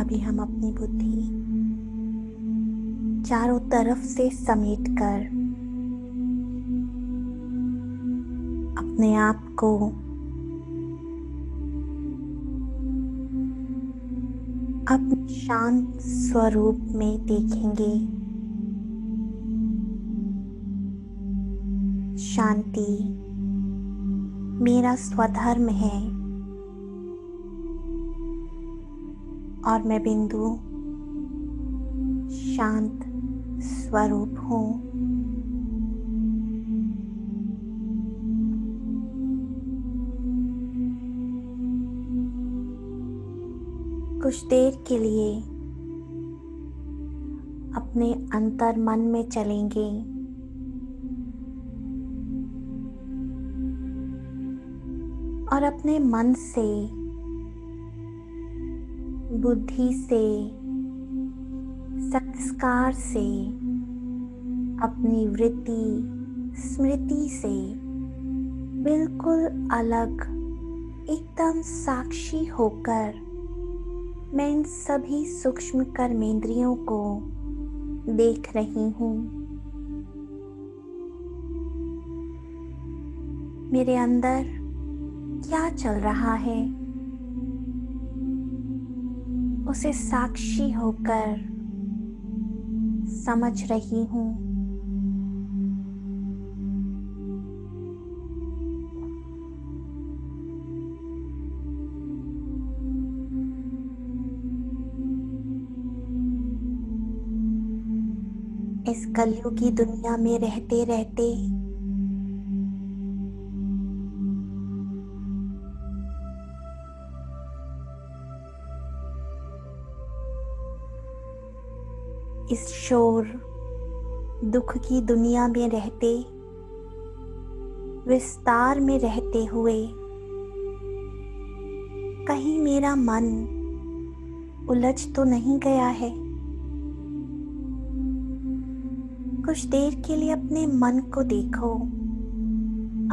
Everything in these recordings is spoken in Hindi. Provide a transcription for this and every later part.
अभी हम अपनी बुद्धि चारों तरफ से समेटकर अपने आप को अपने शांत स्वरूप में देखेंगे। शांति मेरा स्वधर्म है और मैं बिंदु शांत स्वरूप हूँ। कुछ देर के लिए अपने अंतर मन में चलेंगे और अपने मन से, बुद्धि से, संस्कार से, अपनी वृत्ति स्मृति से बिल्कुल अलग, एकदम साक्षी होकर मैं इन सभी सूक्ष्म कर्मेंद्रियों को देख रही हूँ। मेरे अंदर क्या चल रहा है उसे साक्षी होकर समझ रही हूँ। इस कलयुगी दुनिया में रहते रहते इस शोर दुख की दुनिया में रहते, विस्तार में रहते हुए कहीं मेरा मन उलझ तो नहीं गया है। कुछ देर के लिए अपने मन को देखो,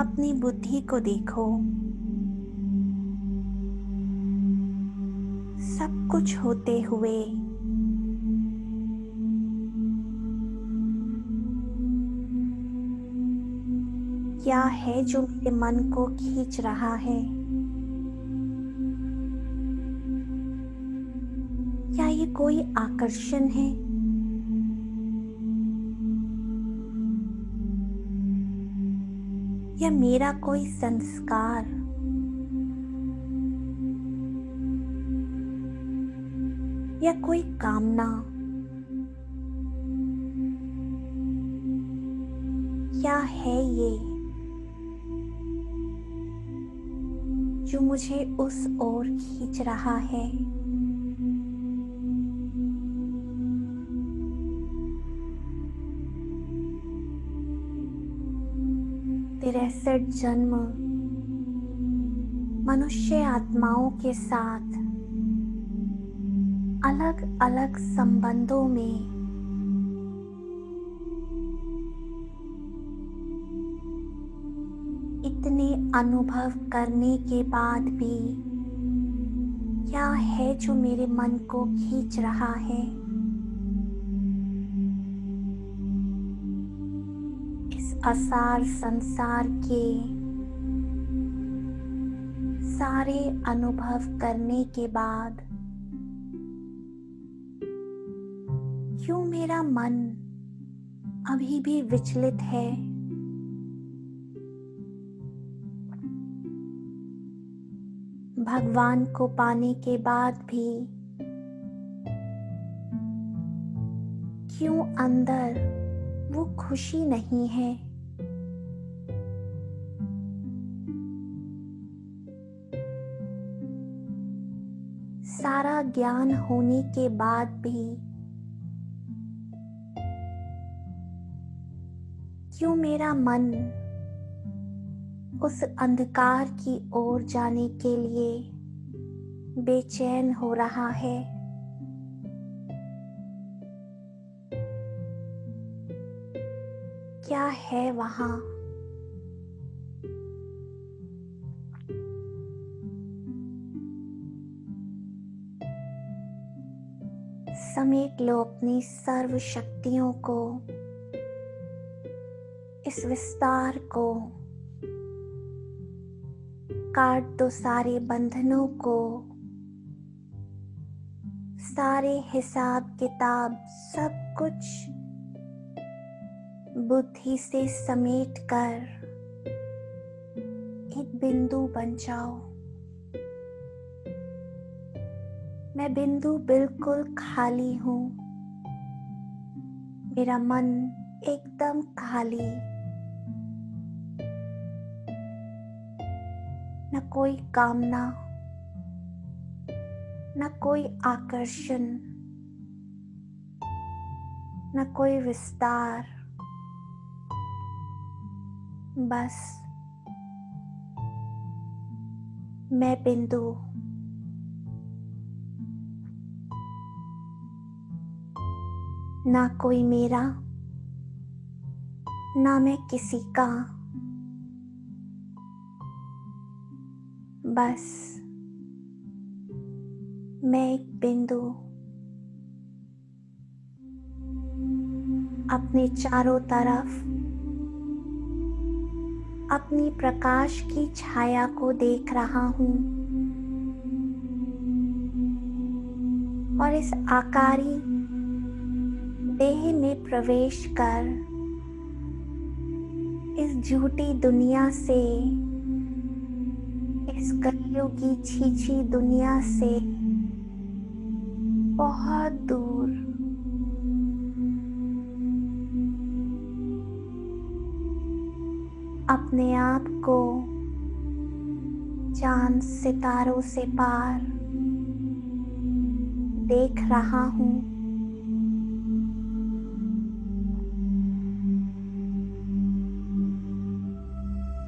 अपनी बुद्धि को देखो। सब कुछ होते हुए क्या है जो मेरे मन को खींच रहा है? क्या ये कोई आकर्षण है? या मेरा कोई संस्कार? या कोई कामना? क्या है ये जो मुझे उस ओर खींच रहा है? तिरसठ जन्म मनुष्य आत्माओं के साथ अलग अलग संबंधों में इतने अनुभव करने के बाद भी क्या है जो मेरे मन को खींच रहा है? इस असार संसार के सारे अनुभव करने के बाद क्यों मेरा मन अभी भी विचलित है? भगवान को पाने के बाद भी क्यों अंदर वो खुशी नहीं है? सारा ज्ञान होने के बाद भी क्यों मेरा मन उस अंधकार की ओर जाने के लिए बेचैन हो रहा है? क्या है वहां? समेट लो अपनी सर्व शक्तियों को, इस विस्तार को। काट दो सारे बंधनों को, सारे हिसाब किताब सब कुछ बुद्धि से समेट कर एक बिंदु बन जाओ। मैं बिंदु बिल्कुल खाली हूँ, मेरा मन एकदम खाली। न कोई कामना, न कोई आकर्षण, न कोई विस्तार, बस मैं बिंदु। ना कोई मेरा, ना मैं किसी का, बस मैं एक बिंदु। अपने चारों तरफ अपनी प्रकाश की छाया को देख रहा हूँ और इस आकारी देह में प्रवेश कर इस झूठी दुनिया से, इस कलियों की छीछी दुनिया से बहुत दूर अपने आप को चांद सितारों से पार देख रहा हूँ।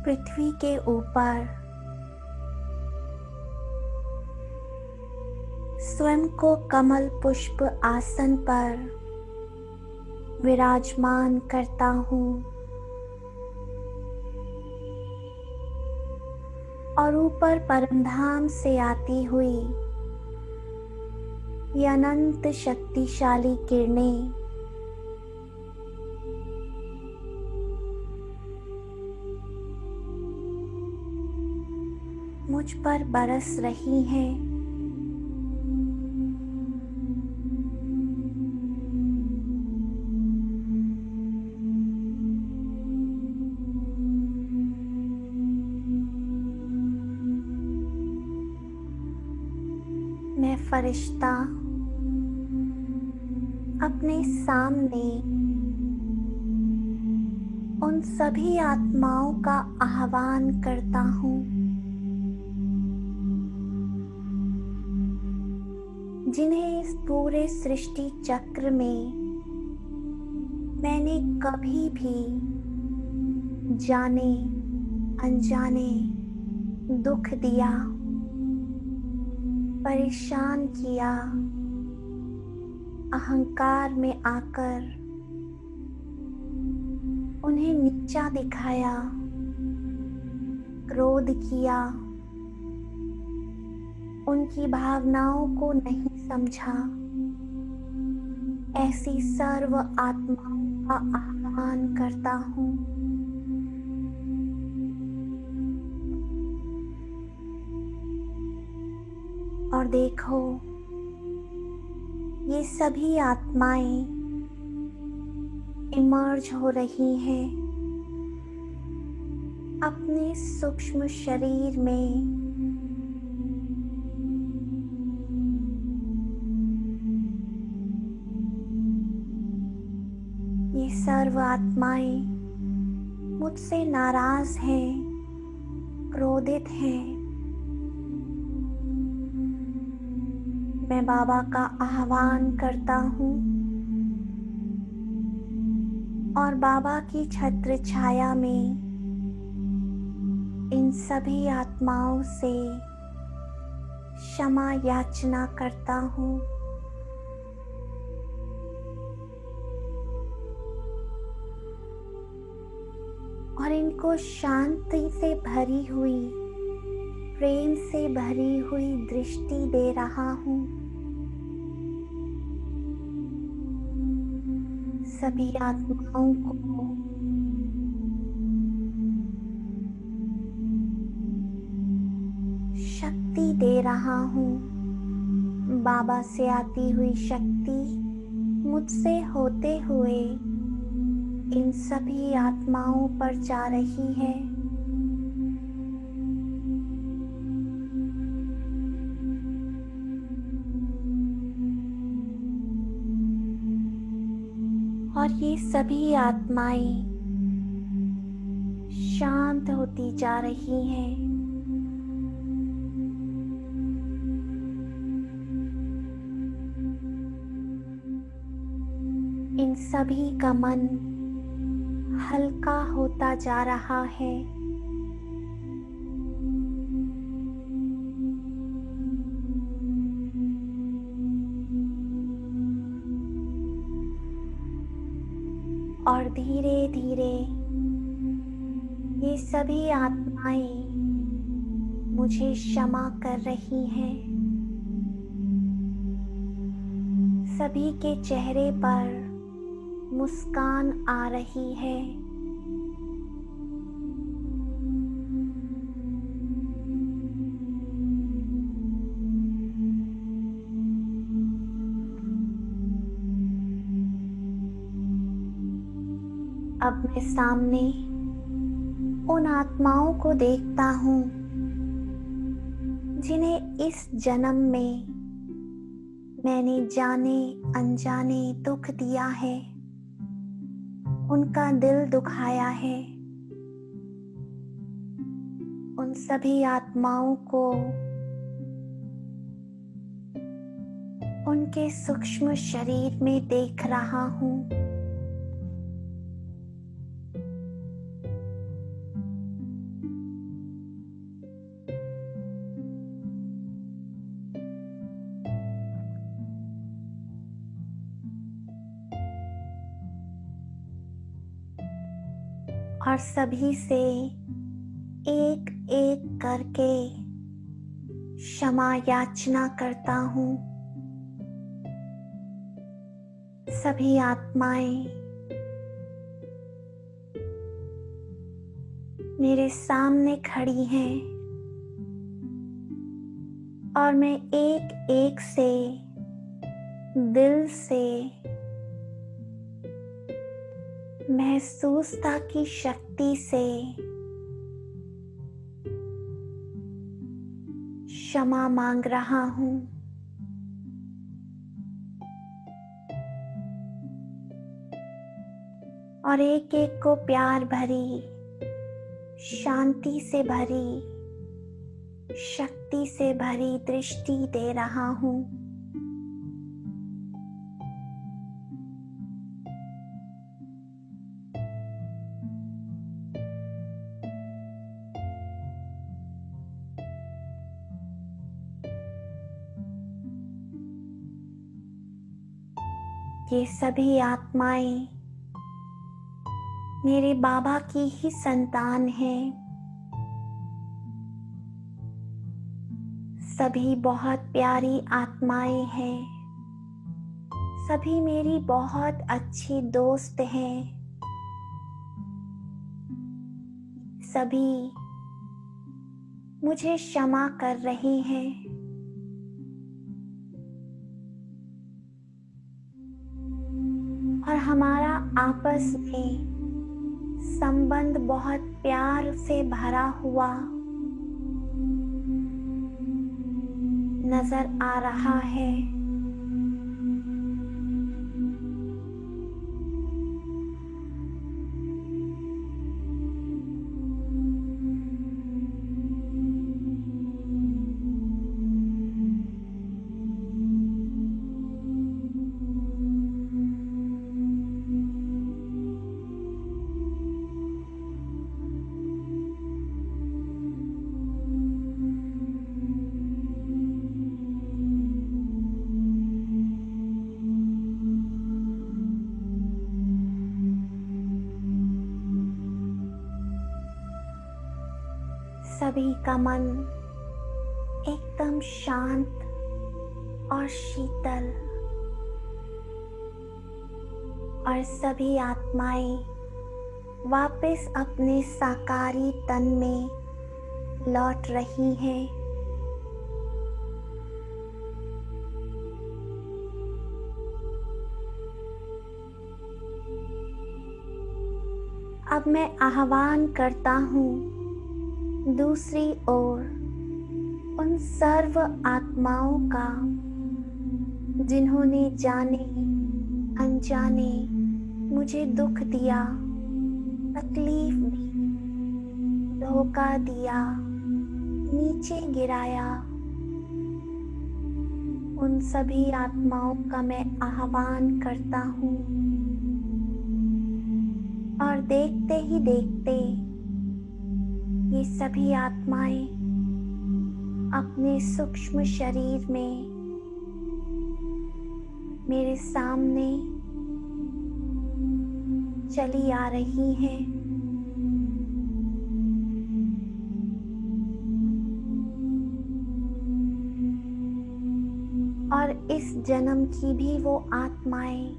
पृथ्वी के ऊपर स्वयं को कमल पुष्प आसन पर विराजमान करता हूँ और ऊपर परमधाम से आती हुई ये अनंत शक्तिशाली किरणें मुझ पर बरस रही हैं। मैं फरिश्ता अपने सामने उन सभी आत्माओं का आह्वान करता हूँ जिन्हें इस पूरे सृष्टि चक्र में मैंने कभी भी जाने अनजाने दुख दिया, परेशान किया, अहंकार में आकर उन्हें नीचा दिखाया, क्रोध किया, उनकी भावनाओं को नहीं समझा। ऐसी सर्व आत्माओं का आह्वान करता हूँ। और देखो, ये सभी आत्माएं इमर्ज हो रही हैं अपने सूक्ष्म शरीर में। ये सर्व आत्माएं मुझसे नाराज हैं, क्रोधित हैं। मैं बाबा का आह्वान करता हूँ और बाबा की छत्र छाया में इन सभी आत्माओं से क्षमा याचना करता हूँ। और इनको शांति से भरी हुई, प्रेम से भरी हुई दृष्टि दे रहा हूँ। सभी आत्माओं को शक्ति दे रहा हूँ। बाबा से आती हुई शक्ति मुझसे होते हुए इन सभी आत्माओं पर जा रही है। और ये सभी आत्माएं शांत होती जा रही हैं। इन सभी का मन हल्का होता जा रहा है। और धीरे धीरे ये सभी आत्माएं मुझे क्षमा कर रही हैं। सभी के चेहरे पर मुस्कान आ रही है। अब मैं सामने उन आत्माओं को देखता हूँ जिन्हें इस जन्म में मैंने जाने अनजाने दुख दिया है, उनका दिल दुखाया है। उन सभी आत्माओं को उनके सूक्ष्म शरीर में देख रहा हूँ। और सभी से एक एक करके क्षमा याचना करता हूँ। सभी आत्माएं मेरे सामने खड़ी हैं और मैं एक एक से दिल से महसूसता की शक्ति से क्षमा मांग रहा हूँ। और एक एक को प्यार भरी, शांति से भरी, शक्ति से भरी दृष्टि दे रहा हूँ। ये सभी आत्माएं मेरे बाबा की ही संतान हैं। सभी बहुत प्यारी आत्माएं हैं। सभी मेरी बहुत अच्छी दोस्त हैं। सभी मुझे क्षमा कर रही हैं। और हमारा आपस में संबंध बहुत प्यार से भरा हुआ नजर आ रहा है। सभी का मन एकदम शांत और शीतल और सभी आत्माएं वापस अपने साकारी तन में लौट रही हैं। अब मैं आह्वान करता हूँ दूसरी ओर उन सर्व आत्माओं का जिन्होंने जाने अनजाने मुझे दुख दिया, तकलीफ दी, धोखा दिया, नीचे गिराया। उन सभी आत्माओं का मैं आह्वान करता हूँ और देखते ही देखते ये सभी आत्माएं अपने सूक्ष्म शरीर में मेरे सामने चली आ रही हैं। और इस जन्म की भी वो आत्माएं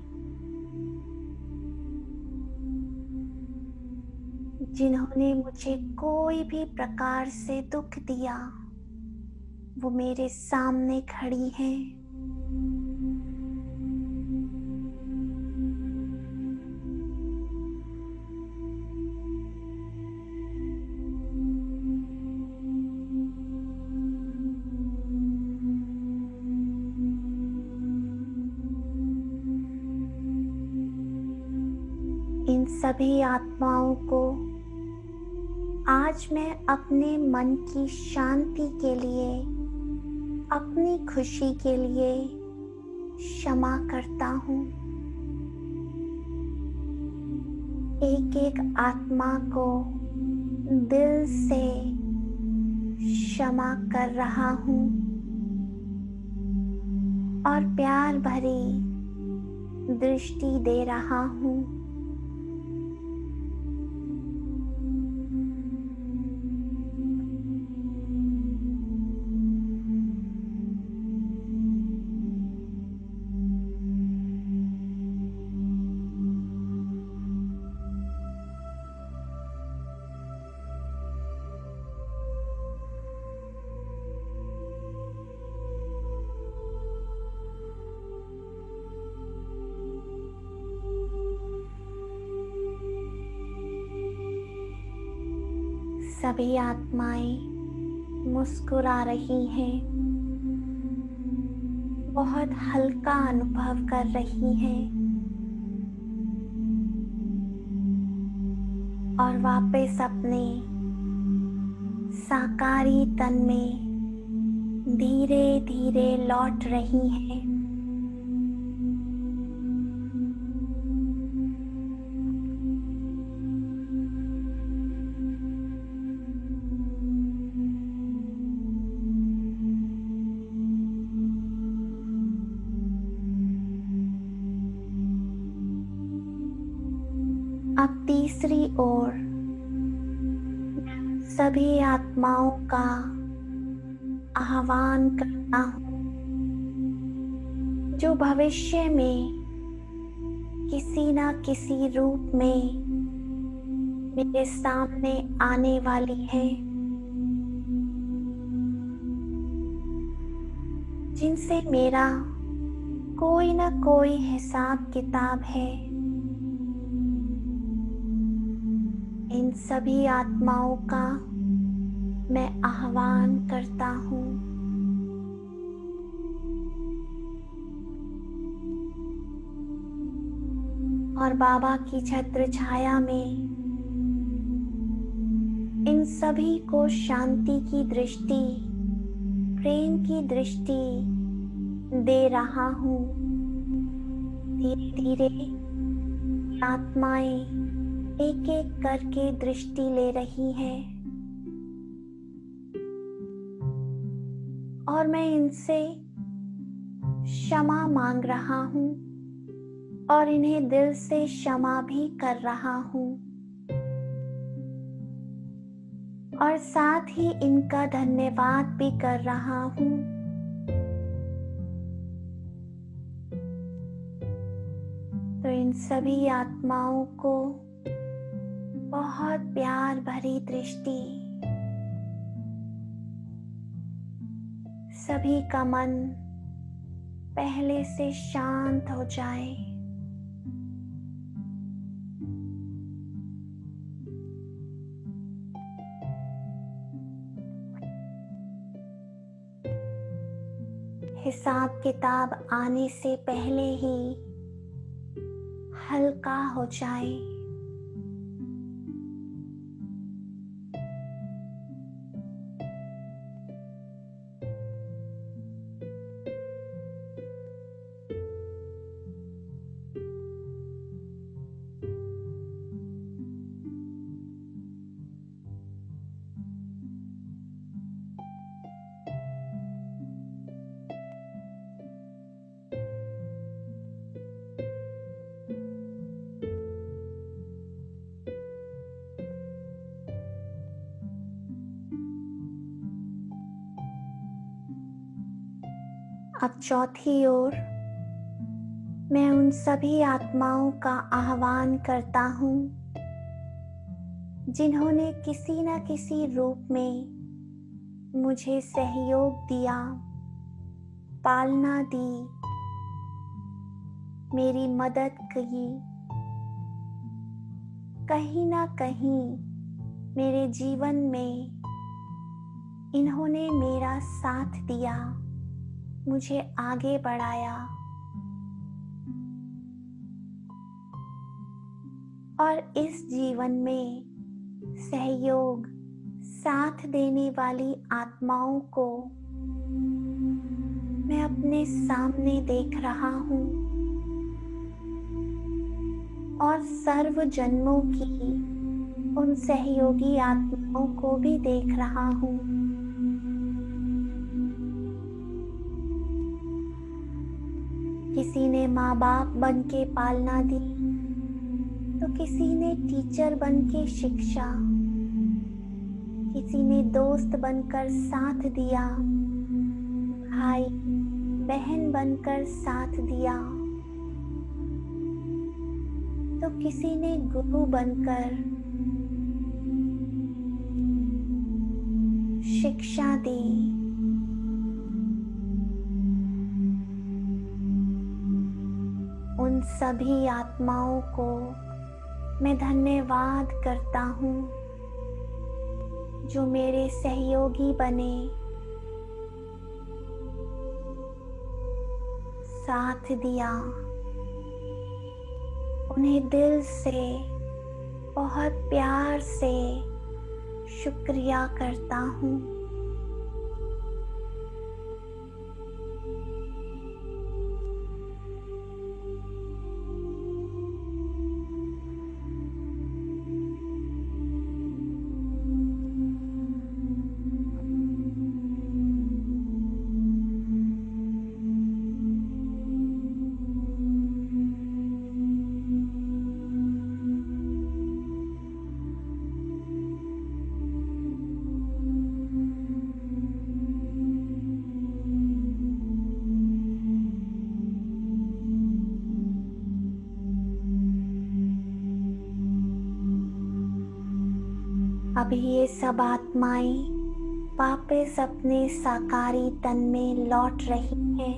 जिन्होंने मुझे कोई भी प्रकार से दुख दिया, वो मेरे सामने खड़ी हैं। इन सभी आत्माओं को आज मैं अपने मन की शांति के लिए, अपनी खुशी के लिए क्षमा करता हूँ। एक एक आत्मा को दिल से क्षमा कर रहा हूँ और प्यार भरी दृष्टि दे रहा हूँ। सभी आत्माएं मुस्कुरा रही हैं, बहुत हल्का अनुभव कर रही हैं और वापस अपने साकारी तन में धीरे धीरे लौट रही हैं। अब तीसरी ओर सभी आत्माओं का आह्वान करता हूँ जो भविष्य में किसी न किसी रूप में मेरे सामने आने वाली है, जिनसे मेरा कोई न कोई हिसाब किताब है। इन सभी आत्माओं का मैं आह्वान करता हूँ। और बाबा की छत्र छाया में इन सभी को शांति की दृष्टि, प्रेम की दृष्टि दे रहा हूँ। धीरे धीरे आत्माएं एक एक करके दृष्टि ले रही हैं और मैं इनसे क्षमा मांग रहा हूँ और इन्हें दिल से क्षमा भी कर रहा हूँ और साथ ही इनका धन्यवाद भी कर रहा हूँ। तो इन सभी आत्माओं को बहुत प्यार भरी दृष्टि। सभी का मन पहले से शांत हो जाए। हिसाब किताब आने से पहले ही हल्का हो जाए। अब चौथी ओर मैं उन सभी आत्माओं का आह्वान करता हूँ जिन्होंने किसी न किसी रूप में मुझे सहयोग दिया, पालना दी, मेरी मदद की, कहीं ना कहीं मेरे जीवन में इन्होंने मेरा साथ दिया, मुझे आगे बढ़ाया। और इस जीवन में सहयोग, साथ देने वाली आत्माओं को मैं अपने सामने देख रहा हूँ और सर्व जन्मों की उन सहयोगी आत्माओं को भी देख रहा हूँ। किसी ने माँ बाप बन के पालना दी, तो किसी ने टीचर बन के शिक्षा, किसी ने दोस्त बनकर साथ दिया, भाई बहन बनकर साथ दिया, तो किसी ने गुरु बनकर शिक्षा दी। उन सभी आत्माओं को मैं धन्यवाद करता हूँ जो मेरे सहयोगी बने, साथ दिया। उन्हें दिल से बहुत प्यार से शुक्रिया करता हूँ। अब ये सब आत्माएं वापस अपने साकारी तन में लौट रही हैं।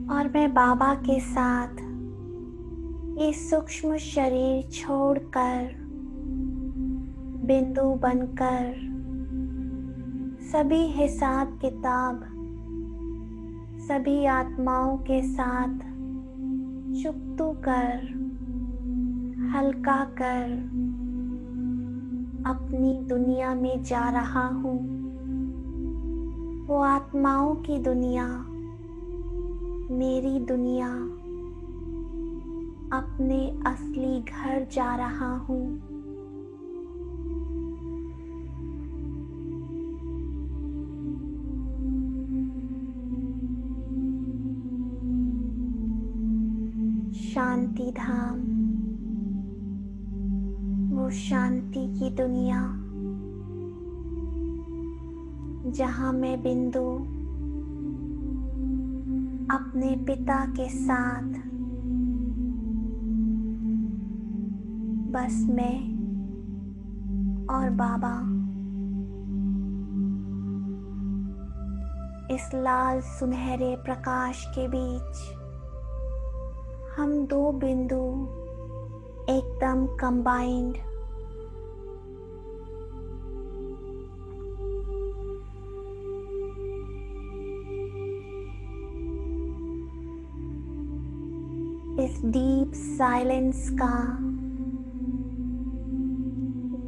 और मैं बाबा के साथ ये सूक्ष्म शरीर छोड़कर बिंदु बनकर सभी हिसाब किताब सभी आत्माओं के साथ चुकतू कर, हल्का कर अपनी दुनिया में जा रहा हूँ। वो आत्माओं की दुनिया, मेरी दुनिया, अपने असली घर जा रहा हूँ। शांति धाम, वो शांति की दुनिया जहाँ मैं बिंदु अपने पिता के साथ बस मैं और बाबा इस लाल सुनहरे प्रकाश के बीच हम दो बिंदु एकदम कंबाइंड इस डीप साइलेंस का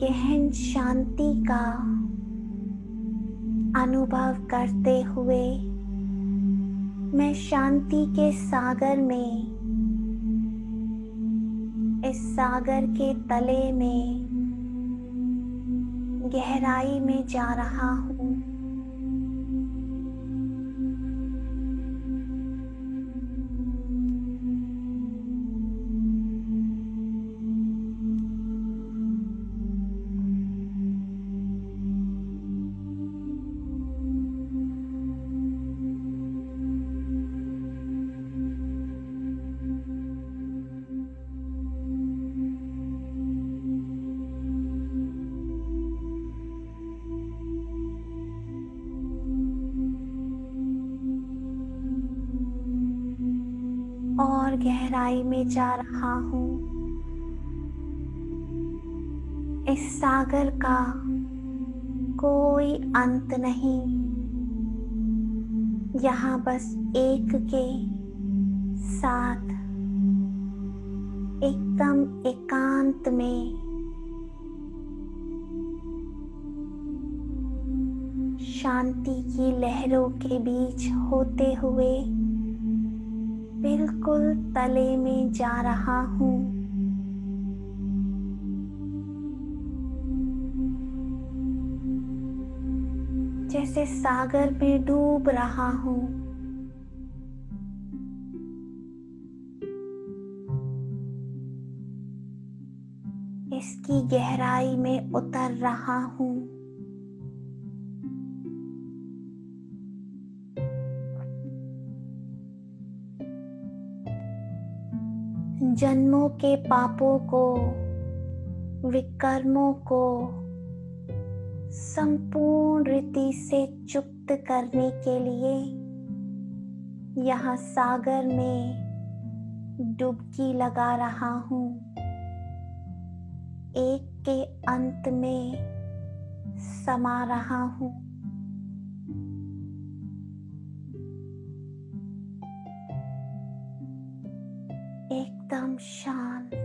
गहन शांति का अनुभव करते हुए मैं शांति के सागर में, इस सागर के तले में गहराई में जा रहा हूँ। और गहराई में जा रहा हूँ। इस सागर का कोई अंत नहीं। यहाँ बस एक के साथ एकदम एकांत में शांति की लहरों के बीच होते हुए बिल्कुल तले में जा रहा हूँ। जैसे सागर में डूब रहा हूँ। इसकी गहराई में उतर रहा हूँ। जन्मों के पापों को, विकर्मों को संपूर्ण रीति से चुक्त करने के लिए यहाँ सागर में डुबकी लगा रहा हूँ। एक के अंत में समा रहा हूँ। एकदम शांत।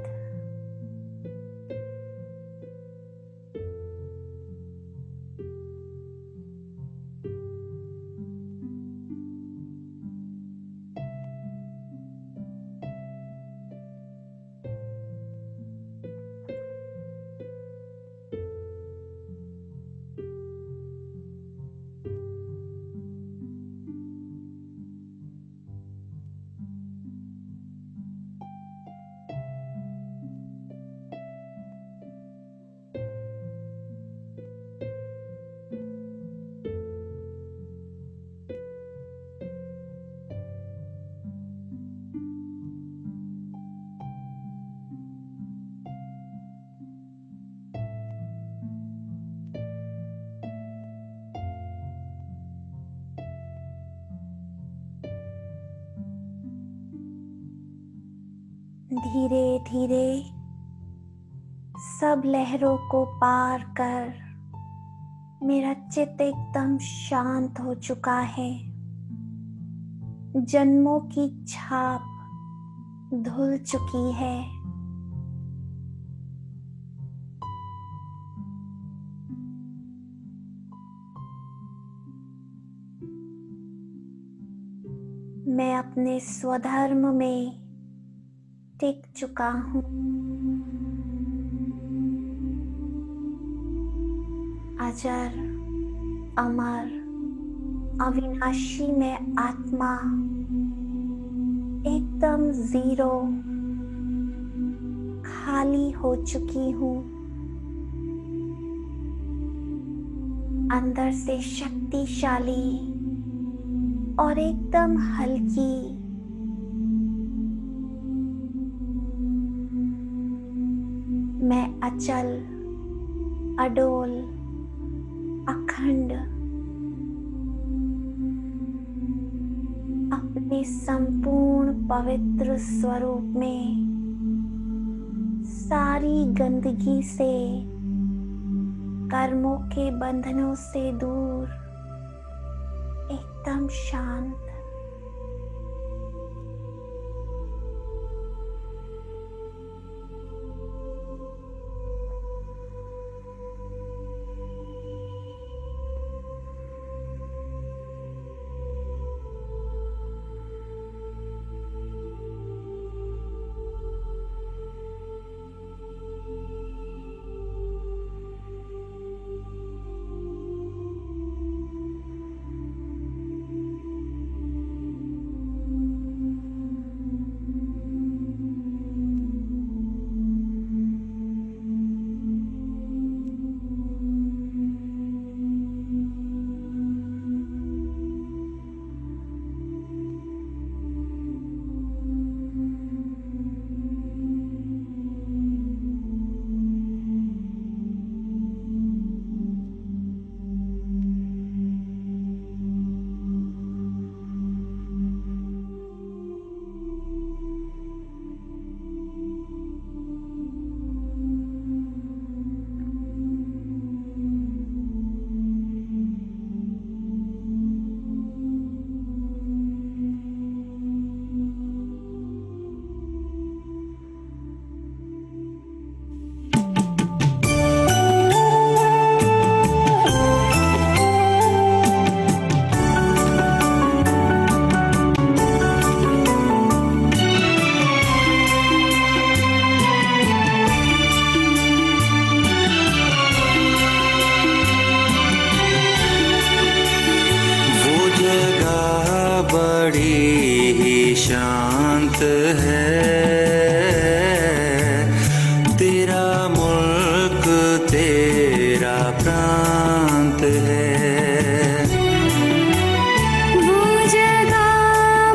धीरे धीरे सब लहरों को पार कर मेरा चित्त एकदम शांत हो चुका है। जन्मों की छाप धुल चुकी है। मैं अपने स्वधर्म में टिक चुका हूँ। अजर, अमर, अविनाशी मैं आत्मा एकदम जीरो, खाली हो चुकी हूँ। अंदर से शक्तिशाली और एकदम हल्की। मैं अचल, अडोल, अखंड अपने संपूर्ण पवित्र स्वरूप में सारी गंदगी से, कर्मों के बंधनों से दूर, एकदम शांत। शांत है तेरा मुल्क, तेरा प्रांत है। वो जगह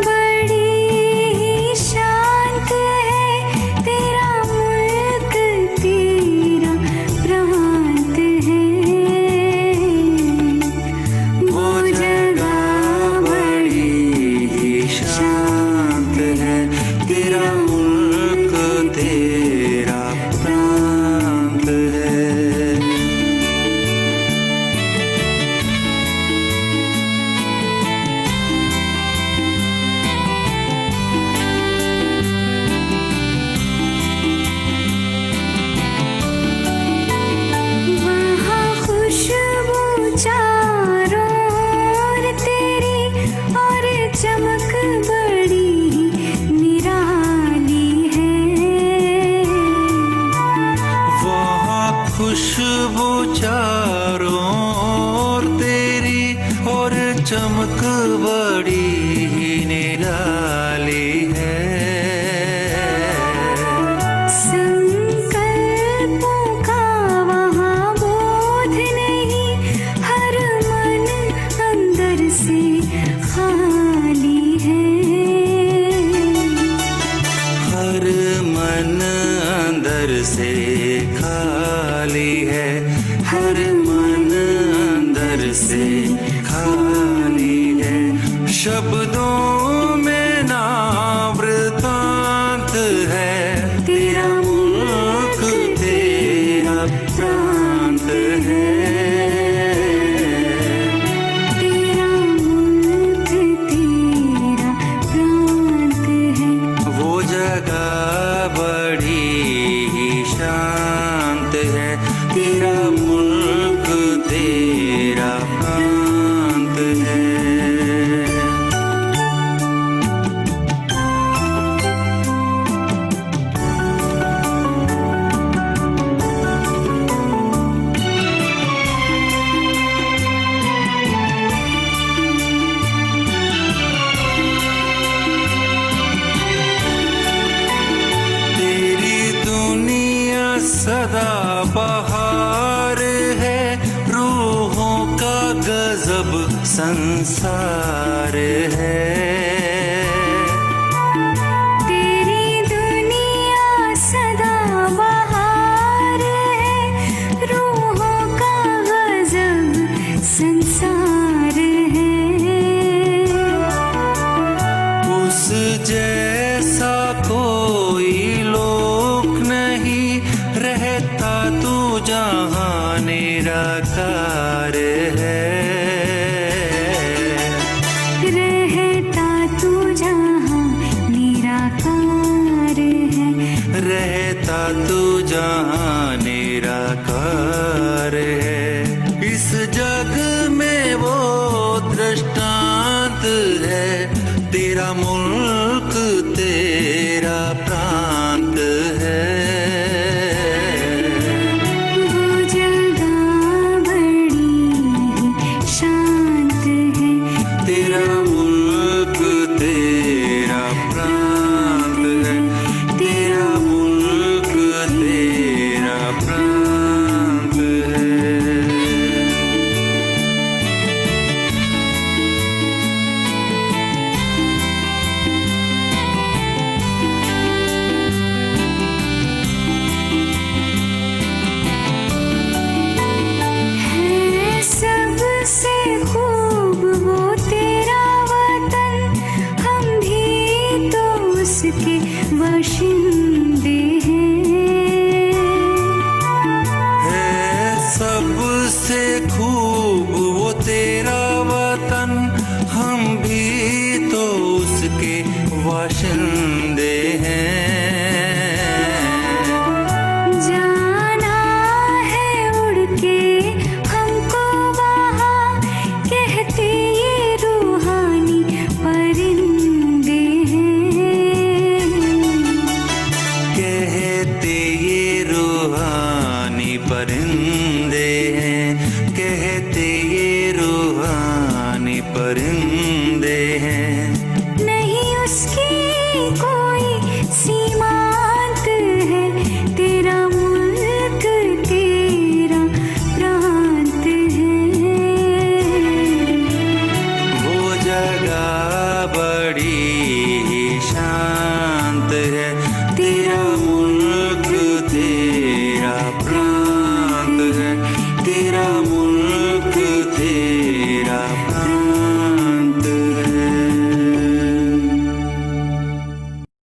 बड़ी ही शांत है, तेरा मुल्क, तेरा प्रांत है। वो जगह बड़ी ही शांत है, तेरा मुल्क, तेरा प्रांत है। वहाँ खुशबू चारों ओर तेरी और चमक बड़ी निराली है। वहाँ खुशबू चारों ओर तेरी और चमक बड़ी ही निराली है। संकल्पों का वहाँ बोध नहीं, हर मन अंदर से खाली है। हर मन अंदर से खाली है, हर मन अंदर से खाली है। शब्दों में ना वृतांत है, तेरा मुल्क, तेरा प्रांत है। तेरा मुल्क, तेरा प्रांत है। वो जगह बड़ी ही शांत है, तेरा मुल्क, तेरा प्रांत है। तेरी दुनिया सदा बहार है, रूहों का संसार है। तेरी दुनिया सदा बहार है, रूहों का गजब संसार है। उस जैसा कोई लोक नहीं, रहता तू जहाँ निराकार है। रहता तू जहाँ निराकार है। रहता तू जहाँ निराकार है। इस जग में वो दृष्टांत है, तेरा मुल्क तेरा प्रांत है। वो जगह बड़ी ही शांत है। तेरा मुल्क तेरा प्रांत है। तेरा मुल्क तेरा प्रांत है। है सबसे खूब वो तेरा वतन, हम भी तो उसके बाशिंदे हैं। है सबसे खूब